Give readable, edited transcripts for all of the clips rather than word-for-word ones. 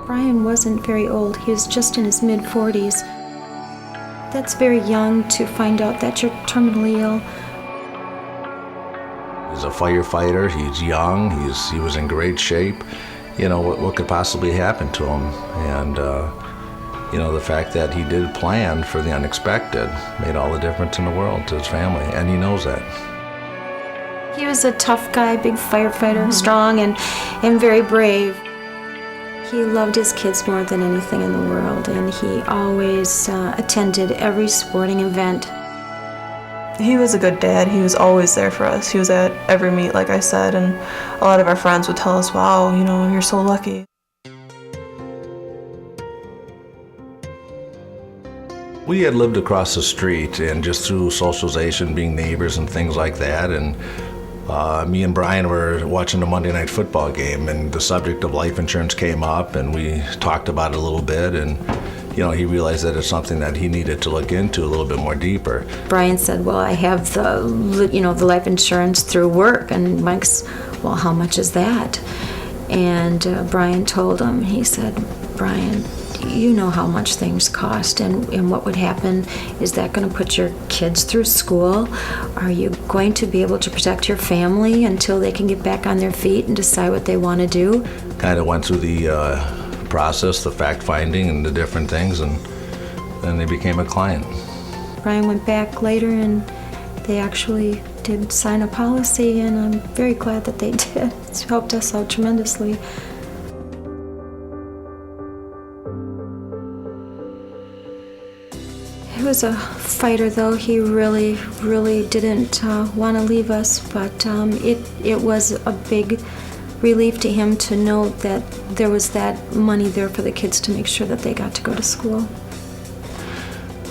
Brian wasn't very old. He was just in his mid-40s. That's very young to find out that you're terminally ill. He's a firefighter, he's young, he was in great shape. You know, what could possibly happen to him? And, you know, the fact that he did plan for the unexpected made all the difference in the world to his family, and he knows that. He was a tough guy, big firefighter, strong and very brave. He loved his kids more than anything in the world, and he always attended every sporting event. He was a good dad. He was always there for us. He was at every meet, like I said, and a lot of our friends would tell us, wow, you know, you're so lucky. We had lived across the street, and just through socialization, being neighbors and things like that, and me and Brian were watching a Monday night football game, and the subject of life insurance came up, and we talked about it a little bit, and you know, he realized that it's something that he needed to look into a little bit more deeper. Brian said, well, I have the, you know, the life insurance through work, and Mike's, well, how much is that? And Brian told him, he said, Brian, you know how much things cost, and what would happen, is that going to put your kids through school? Are you going to be able to protect your family until they can get back on their feet and decide what they want to do? Kind of went through the process, the fact-finding and the different things, and then they became a client. Brian went back later, and they actually did sign a policy, and I'm very glad that they did. It's helped us out tremendously. He was a fighter, though. He really, really didn't want to leave us, but it was a big relief to him to know that there was that money there for the kids to make sure that they got to go to school.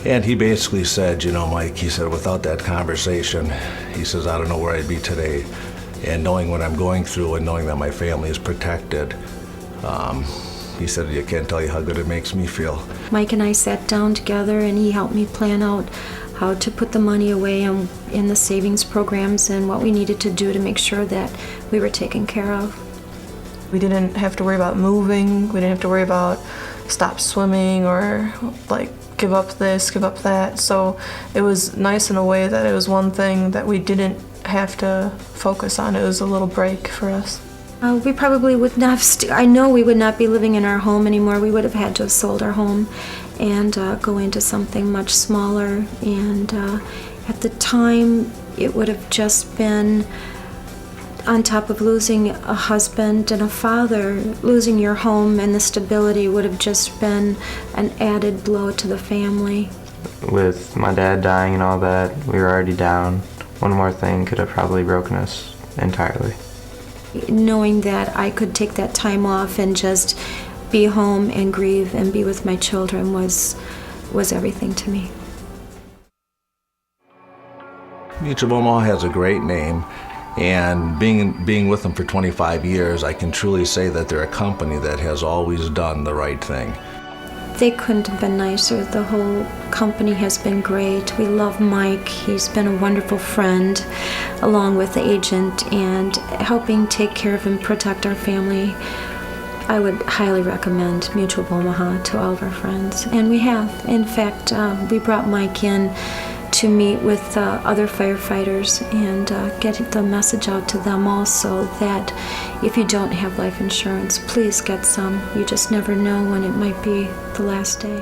And he basically said, you know, Mike, he said, without that conversation, he says, I don't know where I'd be today. And knowing what I'm going through and knowing that my family is protected, he said, I can't tell you how good it makes me feel. Mike and I sat down together, and he helped me plan out how to put the money away in the savings programs and what we needed to do to make sure that we were taken care of. We didn't have to worry about moving. We didn't have to worry about stop swimming or like give up this, give up that. So it was nice in a way that it was one thing that we didn't have to focus on. It was a little break for us. We probably would not I know we would not be living in our home anymore. We would have had to have sold our home and go into something much smaller. And at the time, it would have just been, on top of losing a husband and a father, losing your home and the stability would have just been an added blow to the family. With my dad dying and all that, we were already down. One more thing could have probably broken us entirely. Knowing that I could take that time off and just be home and grieve and be with my children was everything to me. Mutual of Omaha has a great name, and being with them for 25 years, I can truly say that they're a company that has always done the right thing. They couldn't have been nicer. The whole company has been great. We love Mike. He's been a wonderful friend, along with the agent, and helping take care of and protect our family. I would highly recommend Mutual of Omaha to all of our friends, and we have. In fact, we brought Mike in to meet with other firefighters and get the message out to them also that if you don't have life insurance, please get some. You just never know when it might be the last day.